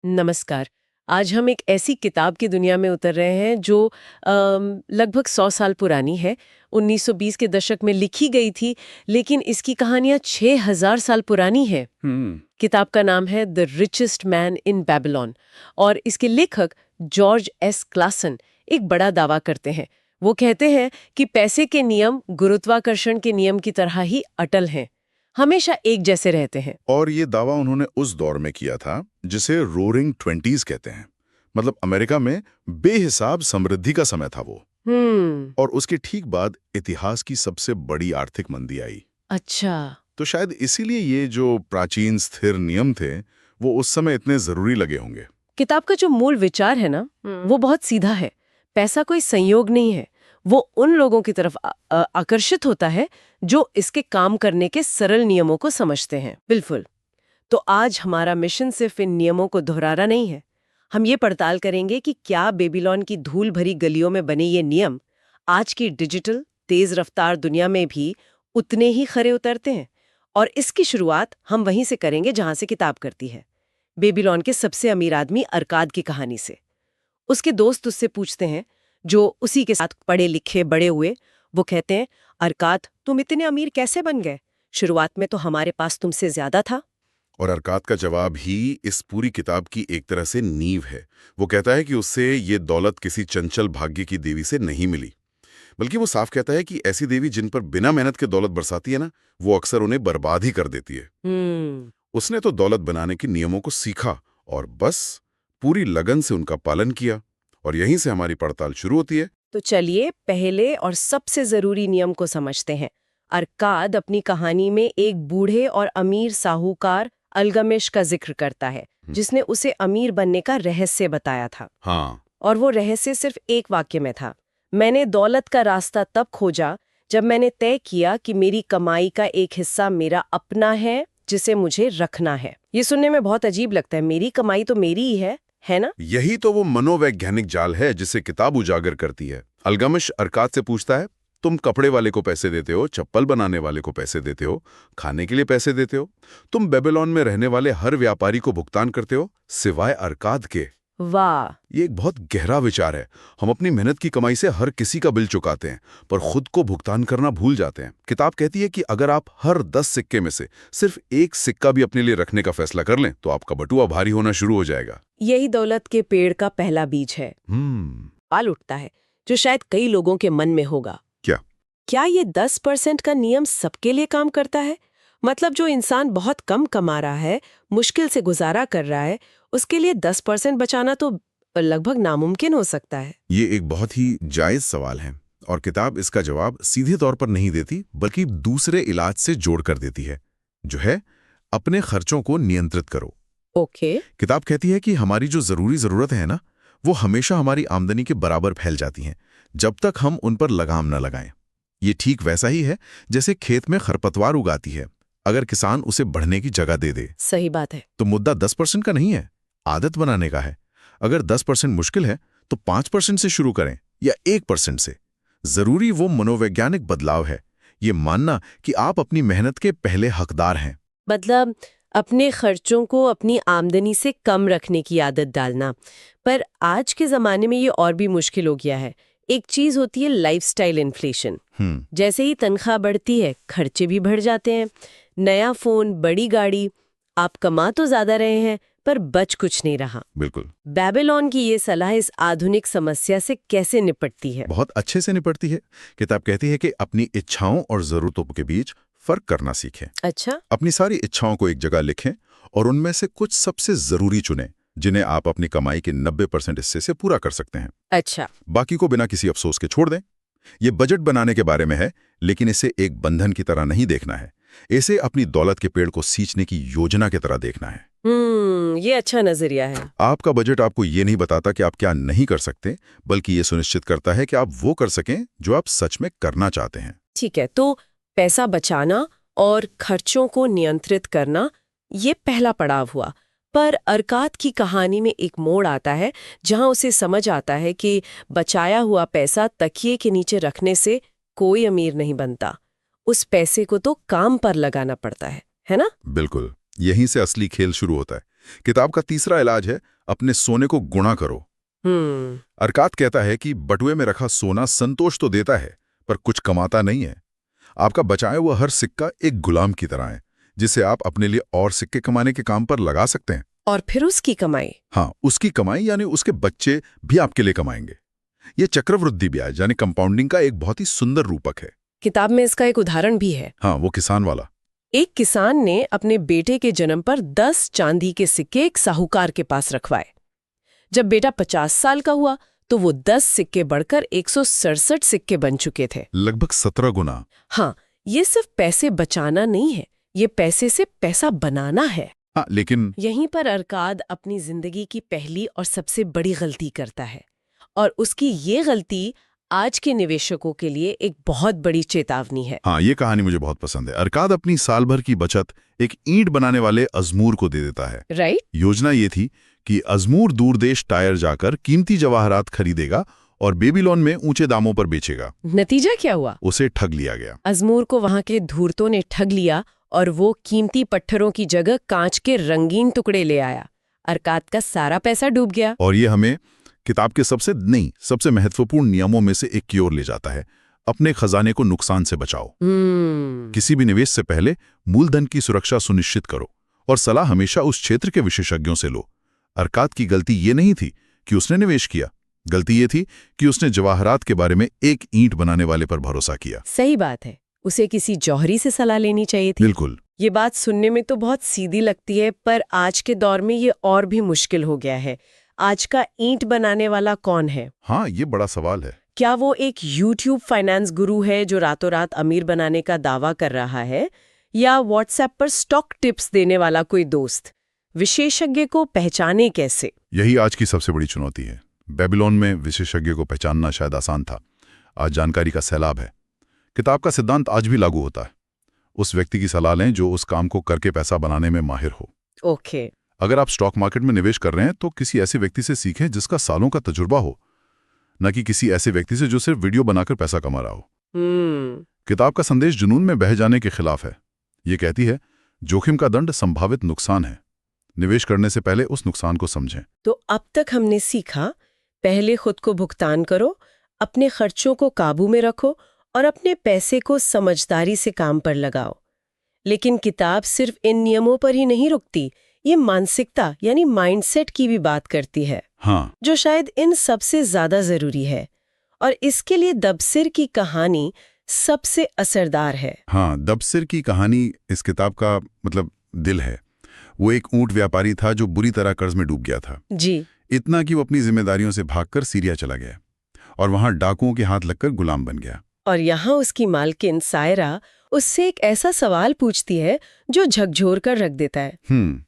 नमस्कार। आज हम एक ऐसी किताब की दुनिया में उतर रहे हैं जो लगभग 100 साल पुरानी है। 1920 के दशक में लिखी गई थी, लेकिन इसकी कहानियां 6000 साल पुरानी है। किताब का नाम है the richest man in Babylon और इसके लेखक जॉर्ज एस क्लासन एक बड़ा दावा करते हैं। वो कहते हैं कि पैसे के नियम गुरुत्वाकर्षण के नियम की तरह ही अटल हैं, हमेशा एक जैसे रहते हैं। और ये दावा उन्होंने उस दौर में किया था जिसे रोरिंग ट्वेंटीज कहते हैं। मतलब अमेरिका में बेहिसाब समृद्धि का समय था वो। और उसके ठीक बाद इतिहास की सबसे बड़ी आर्थिक मंदी आई। अच्छा। तो शायद इसीलिए ये जो प्राचीन स्थिर नियम थे वो उस समय इतने जरूरी लगे होंगे। किताब का जो मूल विचार है ना, वो बहुत सीधा है। पैसा कोई संयोग नहीं है, वो उन लोगों की तरफ आकर्षित होता है जो इसके काम करने के सरल नियमों को समझते हैं। बिल्कुल। तो आज हमारा मिशन सिर्फ इन नियमों को दोहराना नहीं है। हम ये पड़ताल करेंगे कि क्या बेबीलोन की धूल भरी गलियों में बने ये नियम आज की डिजिटल तेज रफ्तार दुनिया में भी उतने ही खरे उतरते हैं। और इसकी शुरुआत हम वहीं से करेंगे जहां से किताब करती है, बेबीलोन के सबसे अमीर आदमी अरकाद की कहानी से। उसके दोस्त उससे पूछते हैं, जो उसी के साथ पढ़े लिखे बड़े हुए। वो कहते हैं, अरकाद तुम इतने अमीर कैसे बन गए? शुरुआत में तो हमारे पास तुमसे ज्यादा था। और अरकाद का जवाब ही इस पूरी किताब की एक तरह से नींव है। वो कहता है कि उससे ये दौलत किसी चंचल भाग्य की देवी से नहीं मिली, बल्कि वो साफ कहता है कि ऐसी देवी जिन पर बिना मेहनत के दौलत बरसाती है ना, वो अक्सर उन्हें बर्बाद ही कर देती है। उसने तो दौलत बनाने के नियमों को सीखा और बस पूरी लगन से उनका पालन किया। और यहीं से हमारी पड़ताल शुरू होती है। तो चलिए पहले और सबसे जरूरी नियम को समझते हैं। अरकाद अपनी कहानी में एक बूढ़े और अमीर साहूकार अल्गमिश का जिक्र करता है, जिसने उसे अमीर बनने का रहस्य बताया था। हाँ। और वो रहस्य सिर्फ एक वाक्य में था, मैंने दौलत का रास्ता तब खोजा जब मैंने तय किया कि मेरी कमाई का एक हिस्सा मेरा अपना है, जिसे मुझे रखना है। ये सुनने में बहुत अजीब लगता है, मेरी कमाई तो मेरी ही है ना? यही तो वो मनोवैज्ञानिक जाल है जिसे किताब उजागर करती है। अल्गमिश अरकाद से पूछता है, तुम कपड़े वाले को पैसे देते हो, चप्पल बनाने वाले को पैसे देते हो, खाने के लिए पैसे देते हो, तुम बेबीलोन में रहने वाले हर व्यापारी को भुगतान करते हो, सिवाय अरकाद के। वाह, ये एक बहुत गहरा विचार है। हम अपनी मेहनत की कमाई से हर किसी का बिल चुकाते हैं, पर खुद को भुगतान करना भूल जाते हैं। किताब कहती है कि अगर आप हर 10 सिक्के में से सिर्फ एक सिक्का भी अपने लिए रखने का फैसला कर लें, तो आपका बटुआ भारी होना शुरू हो जाएगा। यही दौलत के पेड़ का पहला बीज है। सवाल उठता है, जो शायद कई लोगों के मन में होगा, क्या ये 10% का नियम सबके लिए काम करता है? मतलब जो इंसान बहुत कम कमा रहा है, मुश्किल से गुजारा कर रहा है, उसके लिए 10% बचाना तो लगभग नामुमकिन हो सकता है। ये एक बहुत ही जायज सवाल है और किताब इसका जवाब सीधे तौर पर नहीं देती, बल्कि दूसरे इलाज से जोड़ कर देती है, जो है अपने खर्चों को नियंत्रित करो। ओके। किताब कहती है कि हमारी जो जरूरी जरूरत है ना, वो हमेशा हमारी आमदनी के बराबर फैल जाती हैं, जब तक हम उन पर लगाम न लगाएं। ये ठीक वैसा ही है जैसे खेत में खरपतवार उगाती है, अगर किसान उसे बढ़ने की जगह दे दे। सही बात है। तो मुद्दा 10% का नहीं है, आदत बनाने का है। अगर 10% मुश्किल है तो 5% से शुरू करें या 1% से। जरूरी वो मनोवैज्ञानिक बदलाव है, ये मानना कि आप अपनी मेहनत के पहले हकदार हैं। मतलब अपने खर्चों को अपनी आमदनी से कम रखने की आदत डालना। पर आज के जमाने में ये और भी मुश्किल हो गया है। एक चीज होती है लाइफस्टाइल इन्फ्लेशन। जैसे ही तनख्वाह बढ़ती है, खर्चे भी बढ़ जाते हैं। नया फोन, बड़ी गाड़ी, आप कमा तो ज्यादा रहे हैं पर बच कुछ नहीं रहा। बिल्कुल। बेबीलोन की ये सलाह इस आधुनिक समस्या से कैसे निपटती है? बहुत अच्छे से निपटती है। किताब कहती है कि अपनी इच्छाओं और जरूरतों के बीच फर्क करना सीखें। अच्छा। अपनी सारी इच्छाओं को एक जगह लिखें और उनमें से कुछ सबसे जरूरी चुनें, जिन्हें आप अपनी कमाई के 90% हिस्से से पूरा कर सकते हैं। अच्छा। बाकी को बिना किसी अफसोस के छोड़ दें। ये बजट बनाने के बारे में है, लेकिन इसे एक बंधन की तरह नहीं देखना है। इसे अपनी दौलत के पेड़ को सींचने की योजना की तरह देखना है। ये अच्छा नजरिया है। आपका बजट आपको ये नहीं बताता कि आप क्या नहीं कर सकते, बल्कि ये सुनिश्चित करता है कि आप वो कर सकें जो आप सच में करना चाहते हैं। ठीक है, तो पैसा बचाना और खर्चों को नियंत्रित करना, ये पहला पड़ाव हुआ। पर अरकाद की कहानी में एक मोड़ आता है जहां उसे समझ आता है कि बचाया हुआ पैसा तकिए के नीचे रखने से कोई अमीर नहीं बनता। उस पैसे को तो काम पर लगाना पड़ता है ना? बिल्कुल, यहीं से असली खेल शुरू होता है। किताब का तीसरा इलाज है अपने सोने को गुणा करो। अरकात कहता है कि बटुए में रखा सोना संतोष तो देता है पर कुछ कमाता नहीं है। आपका बचाया हुआ हर सिक्का एक गुलाम की तरह है जिसे आप अपने लिए और सिक्के कमाने के काम पर लगा सकते हैं। और फिर उसकी कमाई? हाँ, उसकी कमाई यानी उसके बच्चे भी आपके लिए कमाएंगे। ये चक्रवृद्धि ब्याज यानी कंपाउंडिंग का एक बहुत ही सुंदर रूपक है। किताब में इसका एक उदाहरण भी है। हाँ, वो किसान वाला। एक किसान ने अपने बेटे के जन्म पर 10 चांदी के सिक्के एक साहूकार के पास रखवाए। जब बेटा 50 साल का हुआ तो वो 10 सिक्के बढ़कर 167 सिक्के बन चुके थे, लगभग 17 गुना। हाँ, ये सिर्फ पैसे बचाना नहीं है, ये पैसे से पैसा बनाना है। हाँ, लेकिन यहीं पर अरकाद अपनी जिंदगी की पहली और सबसे बड़ी गलती करता है, और उसकी ये गलती आज के निवेशकों के लिए एक बहुत बड़ी चेतावनी है। हाँ, ये कहानी मुझे बहुत पसंद है। अरकाद अपनी साल भर की बचत एक ईंट बनाने वाले अजमूर को दे देता है। राइट? योजना ये थी कि अजमूर दूरदेश टायर जाकर कीमती जवाहरात खरीदेगा और बेबीलोन में ऊंचे दामों पर बेचेगा। नतीजा क्या हुआ? उसे ठग लिया गया। अजमूर को वहां के धूर्तों ने ठग लिया और वो कीमती पत्थरों की जगह कांच के रंगीन टुकड़े ले आया। अरकाद का सारा पैसा डूब गया। और ये हमें किताब के सबसे महत्वपूर्ण नियमों में से एक की ओर ले जाता है। अपने खजाने को नुकसान से बचाओ। किसी भी निवेश से पहले मूलधन की सुरक्षा सुनिश्चित करो और सलाह हमेशा उस क्षेत्र के विशेषज्ञों से लो। अरकाद की गलती ये नहीं थी कि उसने निवेश किया, गलती ये थी कि उसने जवाहरात के बारे में एक ईंट बनाने वाले पर भरोसा किया। सही बात है, उसे किसी जौहरी से सलाह लेनी चाहिए थी। बिल्कुल। ये बात सुनने में तो बहुत सीधी लगती है, पर आज के दौर में ये और भी मुश्किल हो गया है। आज का ईंट बनाने वाला कौन है? हाँ, ये बड़ा सवाल है। क्या वो एक YouTube फाइनेंस गुरु है जो रातों रात अमीर बनाने का दावा कर रहा है, या व्हाट्सएप पर स्टॉक टिप्स देने वाला कोई दोस्त? विशेषज्ञ को पहचाने कैसे? यही आज की सबसे बड़ी चुनौती है। बेबीलोन में विशेषज्ञ को पहचानना शायद आसान था, आज जानकारी का सैलाब है। किताब का सिद्धांत आज भी लागू होता है। उस व्यक्ति की सलाह लें जो उस काम को करके पैसा बनाने में माहिर हो। ओके। अगर आप स्टॉक मार्केट में निवेश कर रहे हैं तो किसी ऐसे व्यक्ति से सीखें जिसका सालों का तजुर्बा हो, न कि किसी ऐसे व्यक्ति से जो सिर्फ वीडियो बनाकर पैसा कमा रहा हो। किताब का संदेश जुनून में बह जाने के खिलाफ है। ये कहती है, जोखिम का दंड संभावित नुकसान है। निवेश करने से पहले उस नुकसान को समझें। तो अब तक हमने सीखा, पहले खुद को भुगतान करो, अपने खर्चों को काबू में रखो और अपने पैसे को समझदारी से काम पर लगाओ। लेकिन किताब सिर्फ इन नियमों पर ही नहीं रुकती, ये मानसिकता यानी माइंडसेट की भी बात करती है। हाँ, जो शायद इन सबसे ज्यादा जरूरी है, और इसके लिए दबसिर की कहानी सबसे असरदार है। हाँ, दबसिर की कहानी इस किताब का दिल है। वो एक ऊंट व्यापारी था जो बुरी तरह कर्ज में डूब गया था। जी। इतना कि वो अपनी जिम्मेदारियों से भागकर सीरिया चला गया और वहां डाकुओं के हाथ लगकर गुलाम बन गया। और यहाँ उसकी मालकिन सायरा उससे एक ऐसा सवाल पूछती है जो झकझोर कर रख देता है।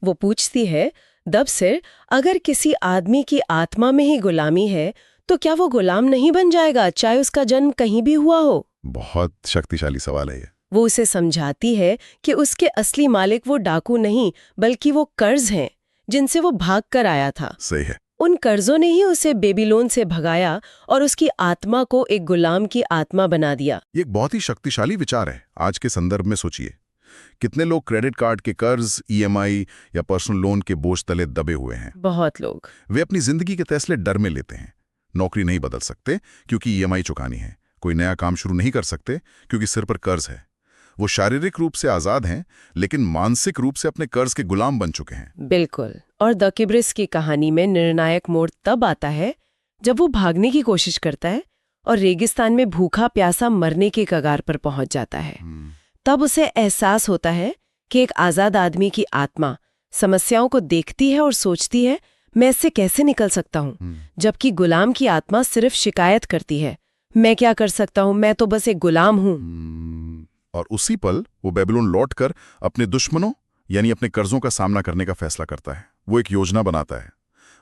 वो पूछती है, दबसिर, अगर किसी आदमी की आत्मा में ही गुलामी है तो क्या वो गुलाम नहीं बन जाएगा, चाहे उसका जन्म कहीं भी हुआ हो? बहुत शक्तिशाली सवाल है ये। वो उसे समझाती है कि उसके असली मालिक वो डाकू नहीं बल्कि वो कर्ज हैं जिनसे वो भाग कर आया था। सही है। उन कर्जों ने ही उसे बेबीलोन से भगाया और उसकी आत्मा को एक गुलाम की आत्मा बना दिया। ये एक बहुत ही शक्तिशाली विचार है। आज के संदर्भ में सोचिए, कितने लोग क्रेडिट कार्ड के कर्ज, EMI या पर्सनल लोन के बोझ तले दबे हुए हैं। बहुत लोग। वे अपनी जिंदगी के फैसले डर में लेते हैं। नौकरी नहीं बदल सकते क्योंकि EMI चुकानी है, कोई नया काम शुरू नहीं कर सकते क्योंकि सिर पर कर्ज है। वो शारीरिक रूप से आजाद हैं लेकिन मानसिक रूप से अपने कर्ज के गुलाम बन चुके हैं। बिल्कुल। और द किब्रिस की कहानी में निर्णायक मोड़ तब आता है जब वो भागने की कोशिश करता है और रेगिस्तान में भूखा प्यासा मरने के कगार पर पहुंच जाता है। तब उसे एहसास होता है कि एक आजाद आदमी की आत्मा समस्याओं को देखती है और सोचती है, मैं इससे कैसे निकल सकता हूँ, जबकि गुलाम की आत्मा सिर्फ शिकायत करती है, मैं क्या कर सकता हूँ, मैं तो बस एक गुलाम हूँ। और उसी पल वो बेबीलोन लौटकर अपने दुश्मनों यानी अपने कर्जों का सामना करने का फैसला करता है। वो एक योजना बनाता है।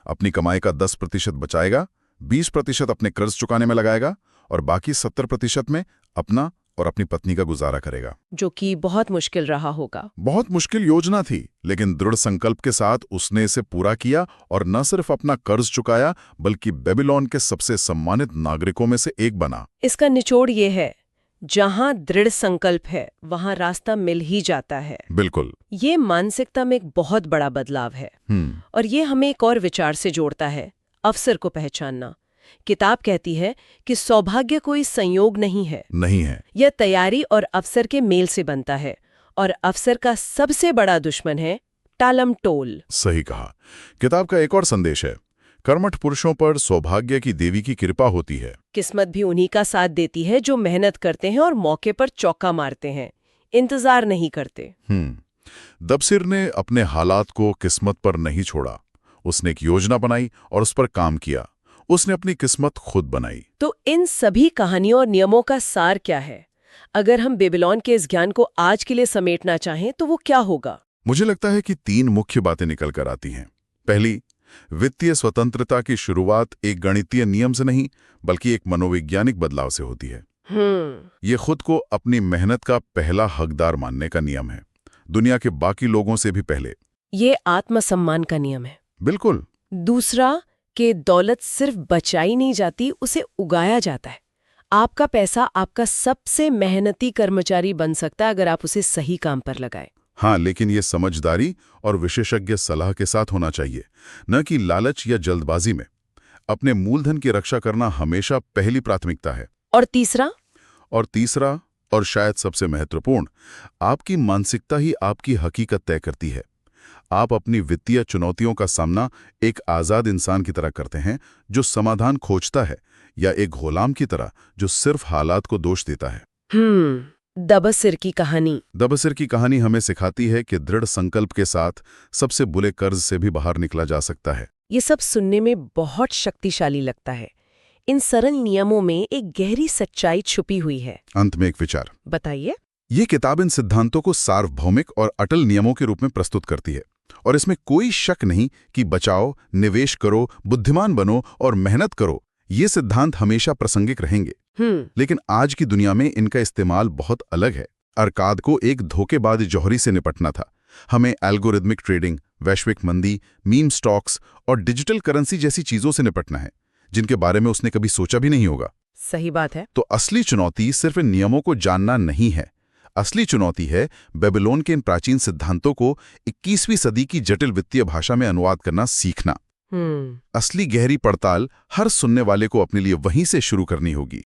अपनी कमाई का 10% बचाएगा, 20% अपने कर्ज चुकाने में लगाएगा और बाकी 70% में अपना और अपनी पत्नी का गुजारा करेगा। जो कि बहुत मुश्किल रहा होगा। बहुत मुश्किल योजना थी, लेकिन दृढ़ संकल्प के साथ उसने इसे पूरा किया और न सिर्फ अपना कर्ज चुकाया बल्कि बेबीलोन के सबसे सम्मानित नागरिकों में से एक बना। इसका निचोड़ ये है, जहां दृढ़ संकल्प है वहां रास्ता मिल ही जाता है। बिल्कुल। ये मानसिकता में एक बहुत बड़ा बदलाव है। और ये हमें एक और विचार से जोड़ता है, अवसर को पहचानना। किताब कहती है कि सौभाग्य कोई संयोग नहीं है, यह तैयारी और अवसर के मेल से बनता है। और अवसर का सबसे बड़ा दुश्मन है टालम टोल। सही कहा। किताब का एक और संदेश है, कर्मठ पुरुषों पर सौभाग्य की देवी की कृपा होती है। किस्मत भी उन्हीं का साथ देती है जो मेहनत करते हैं और मौके पर चौका मारते हैं, इंतजार नहीं करते। दबसिर ने अपने हालात को किस्मत पर नहीं छोड़ा। उसने एक योजना बनाई और उस पर काम किया। उसने अपनी किस्मत खुद बनाई। तो इन सभी कहानियों और नियमों का सार क्या है? अगर हम बेबीलोन के इस ज्ञान को आज के लिए समेटना चाहें तो वो क्या होगा? मुझे लगता है कि 3 मुख्य बातें निकल कर आती हैं। पहली, वित्तीय स्वतंत्रता की शुरुआत एक गणितीय नियम से नहीं बल्कि एक मनोवैज्ञानिक बदलाव से होती है। ये खुद को अपनी मेहनत का पहला हकदार मानने का नियम है, दुनिया के बाकी लोगों से भी पहले। ये आत्मसम्मान का नियम है। बिल्कुल। दूसरा, कि दौलत सिर्फ बचाई नहीं जाती, उसे उगाया जाता है। आपका पैसा आपका सबसे मेहनती कर्मचारी बन सकता है अगर आप उसे सही काम पर लगाएं। हाँ, लेकिन ये समझदारी और विशेषज्ञ सलाह के साथ होना चाहिए, न कि लालच या जल्दबाजी में। अपने मूलधन की रक्षा करना हमेशा पहली प्राथमिकता है। और तीसरा, और शायद सबसे महत्वपूर्ण, आपकी मानसिकता ही आपकी हकीकत तय करती है। आप अपनी वित्तीय चुनौतियों का सामना एक आजाद इंसान की तरह करते हैं जो समाधान खोजता है, या एक गुलाम की तरह जो सिर्फ हालात को दोष देता है। दबसिर की कहानी हमें सिखाती है कि दृढ़ संकल्प के साथ सबसे बुरे कर्ज से भी बाहर निकला जा सकता है। ये सब सुनने में बहुत शक्तिशाली लगता है। इन सरल नियमों में एक गहरी सच्चाई छुपी हुई है। अंत में एक विचार, बताइए। ये किताब इन सिद्धांतों को सार्वभौमिक और अटल नियमों के रूप में प्रस्तुत करती है, और इसमें कोई शक नहीं कि बचाओ, निवेश करो, बुद्धिमान बनो और मेहनत करो, ये सिद्धांत हमेशा प्रासंगिक रहेंगे। लेकिन आज की दुनिया में इनका इस्तेमाल बहुत अलग है। अरकाद को एक धोखेबाज जौहरी से निपटना था। हमें एल्गोरिदमिक ट्रेडिंग, वैश्विक मंदी, मीम स्टॉक्स और डिजिटल करेंसी जैसी चीजों से निपटना है जिनके बारे में उसने कभी सोचा भी नहीं होगा। सही बात है। तो असली चुनौती सिर्फ इन नियमों को जानना नहीं है। असली चुनौती है बेबीलोन के इन प्राचीन सिद्धांतों को 21वीं सदी की जटिल वित्तीय भाषा में अनुवाद करना सीखना। असली गहरी पड़ताल हर सुनने वाले को अपने लिए वहीं से शुरू करनी होगी।